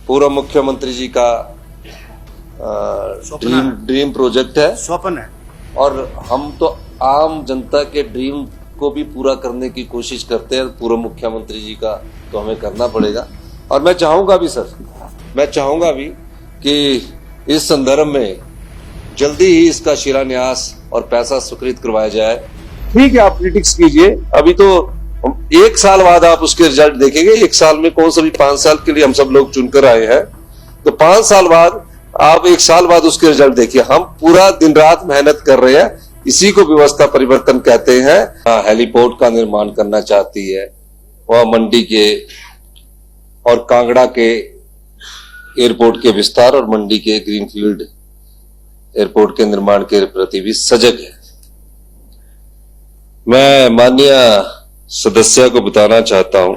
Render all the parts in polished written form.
पूर्व मुख्यमंत्री जी का ड्रीम प्रोजेक्ट है, स्वप्न है। और हम तो आम जनता के ड्रीम को भी पूरा करने की कोशिश करते हैं। पूर्व मुख्यमंत्री जी का तो हमें करना पड़ेगा। और मैं चाहूंगा भी सर, मैं चाहूंगा भी कि इस संदर्भ में जल्दी ही इसका शिलान्यास और पैसा स्वीकृत करवाया जाए। ठीक है, आप क्रिटिक्स कीजिए, अभी तो 1 साल बाद आप उसके रिजल्ट देखेंगे। 1 साल में कौन सा भी 5 साल के लिए हम सब लोग चुनकर आए हैं, तो 5 साल बाद आप 1 साल बाद उसके रिजल्ट देखिए। हम पूरा दिन रात मेहनत कर रहे हैं, इसी को व्यवस्था परिवर्तन कहते हैं। हेलीपोर्ट का निर्माण करना चाहती है, वह मंडी के और कांगड़ा के एयरपोर्ट के विस्तार और मंडी के ग्रीनफील्ड एयरपोर्ट के निर्माण के प्रति भी सजग है। मैं माननीय सदस्य को बताना चाहता हूं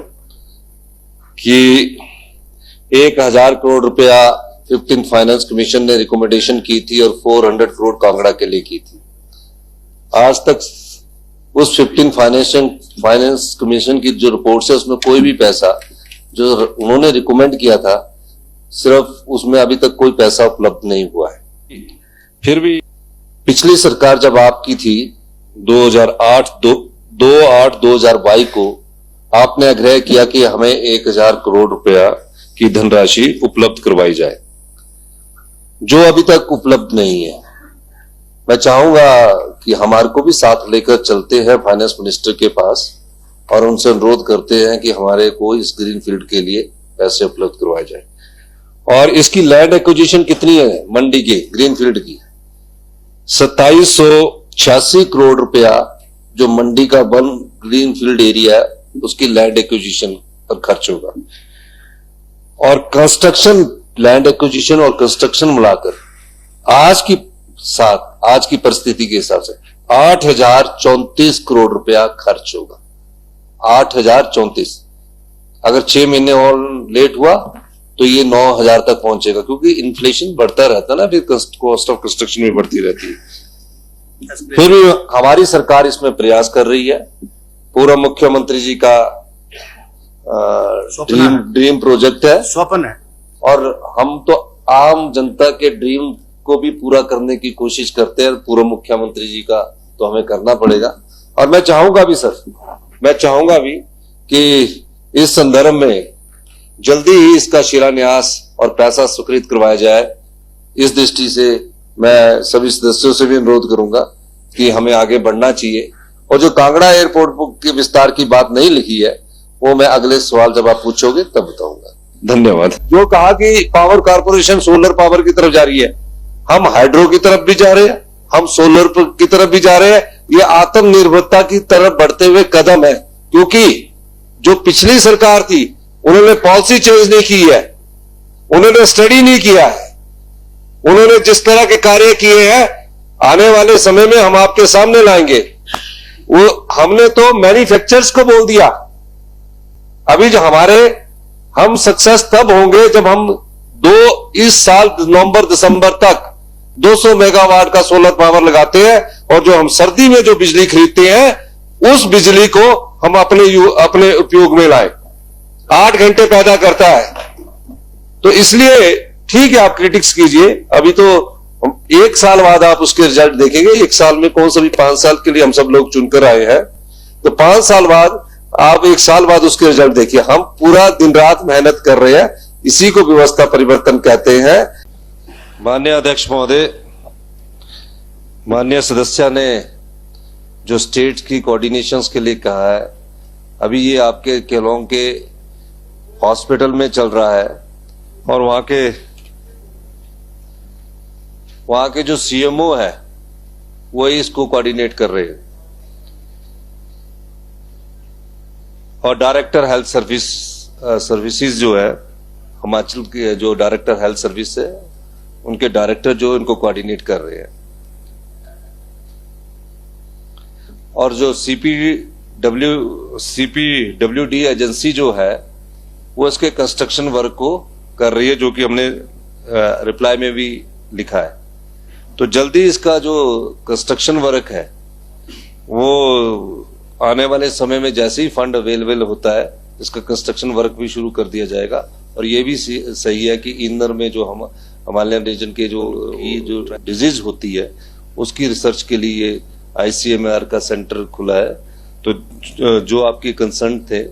कि 1000 करोड़ रुपया 15 फाइनेंस कमीशन ने रिकमेंडेशन की थी और 400 करोड़ कांगड़ा के लिए की थी। आज तक उस 15 फाइनेंस कमीशन की जो रिपोर्ट है उसमें कोई भी पैसा जो उन्होंने रिकमेंड किया था, सिर्फ उसमें अभी तक कोई पैसा उपलब्ध नहीं हुआ है। फिर भी पिछली सरकार जब आपकी थी 2008-2022 को आपने आग्रह किया कि हमें 1000 करोड़ रुपया की धनराशि उपलब्ध करवाई जाए, जो अभी तक उपलब्ध नहीं है। मैं चाहूंगा कि हमारे को भी साथ लेकर चलते हैं फाइनेंस मिनिस्टर के पास और उनसे अनुरोध करते हैं कि हमारे को इस ग्रीन फील्ड के लिए पैसे उपलब्ध करवाए जाए। और इसकी लैंड एक्विजिशन कितनी है मंडी की ग्रीन फील्ड की? 2786 करोड़ रुपया जो मंडी का वन ग्रीन फील्ड एरिया है उसकी लैंड एक्विजिशन पर खर्च होगा। और कंस्ट्रक्शन, लैंड एक्विजिशन और कंस्ट्रक्शन मिलाकर आज की परिस्थिति के हिसाब से 8034 करोड़ रुपया खर्च होगा। 8034, अगर 6 महीने और लेट हुआ तो ये 9000 तक पहुंचेगा, क्योंकि इन्फ्लेशन बढ़ता रहता है ना, फिर कॉस्ट ऑफ कंस्ट्रक्शन भी बढ़ती रहती है। फिर भी हमारी सरकार इसमें प्रयास कर रही है। पूर्व मुख्यमंत्री जी का ड्रीम प्रोजेक्ट है, स्वप्न है, और हम तो आम जनता के ड्रीम को भी पूरा करने की कोशिश करते हैं। पूर्व मुख्यमंत्री जी का तो हमें करना पड़ेगा। और मैं चाहूंगा भी सर, मैं चाहूंगा भी कि इस संदर्भ में जल्दी ही इसका शिलान्यास और पैसा स्वीकृत करवाया जाए। इस दृष्टि से मैं सभी सदस्यों से भी अनुरोध करूंगा कि हमें आगे बढ़ना चाहिए। और जो कांगड़ा एयरपोर्ट के विस्तार की बात नहीं लिखी है वो मैं अगले सवाल जब आप पूछोगे तब बताऊंगा। धन्यवाद। जो कहा कि पावर कारपोरेशन सोलर पावर की तरफ जा रही है, हम हाइड्रो की तरफ भी जा रहे हैं, हम सोलर की तरफ भी जा रहे हैं। ये आत्मनिर्भरता की तरफ बढ़ते हुए कदम है, क्योंकि जो पिछली सरकार थी उन्होंने पॉलिसी चेंज नहीं की है, उन्होंने स्टडी नहीं किया है। उन्होंने जिस तरह के कार्य किए हैं आने वाले समय में हम आपके सामने लाएंगे। वो हमने तो मैन्युफैक्चरर्स को बोल दिया। अभी जो हम सक्सेस तब होंगे जब हम इस साल नवंबर-दिसंबर तक 200 मेगावाट का सोलर पावर लगाते हैं, और जो हम सर्दी में जो बिजली खरीदते हैं उस बिजली को हम अपने उपयोग में लाएं। 8 घंटे पैदा करता है। तो इसलिए ठीक है, आप क्रिटिक्स कीजिए, अभी तो 1 साल बाद आप उसके रिजल्ट देखेंगे। 1 साल में कौन सा भी 5 साल के लिए हम सब लोग चुनकर आए हैं, तो 5 साल बाद आप 1 साल बाद उसके रिजल्ट देखिए। हम पूरा दिन रात मेहनत कर रहे हैं, इसी को व्यवस्था परिवर्तन कहते हैं। माननीय अध्यक्ष महोदय, माननीय सदस्य ने जो स्टेट की कोऑर्डिनेशंस के लिए कहा है, अभी ये आपके केलोंग के हॉस्पिटल में चल रहा है, और वहां के जो सीएमओ है वही इसको कोऑर्डिनेट कर रहे हैं। और डायरेक्टर हेल्थ सर्विसेज जो है हिमाचल के, जो डायरेक्टर हेल्थ सर्विस है, उनके डायरेक्टर जो इनको कोऑर्डिनेट कर रहे हैं। और जो सीपीडब्ल्यूडी एजेंसी जो है वो इसके कंस्ट्रक्शन वर्क को कर रही है, जो कि हमने रिप्लाई में भी लिखा है। तो जल्दी इसका जो कंस्ट्रक्शन वर्क है वो आने वाले समय में जैसे ही फंड अवेलेबल होता है इसका कंस्ट्रक्शन वर्क भी शुरू कर दिया जाएगा। और ये भी सही है कि इनर में जो हम हिमालयन रीजन के जो डिजीज होती है उसकी रिसर्च के लिए ICMR का सेंटर खुला है। तो जो आपके कंसर्न थे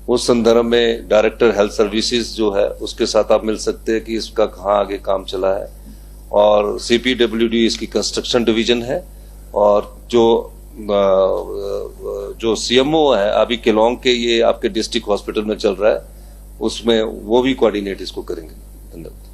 उस संदर्भ में डायरेक्टर हेल्थ सर्विसेज जो है उसके साथ आप मिल सकते हैं कि इसका कहाँ आगे काम चला है। और CPWD इसकी कंस्ट्रक्शन डिवीजन है, और जो CMO है अभी केलोंग के ये आपके डिस्ट्रिक्ट हॉस्पिटल में चल रहा है, उसमें वो भी कोऑर्डिनेट इसको करेंगे। धन्यवाद।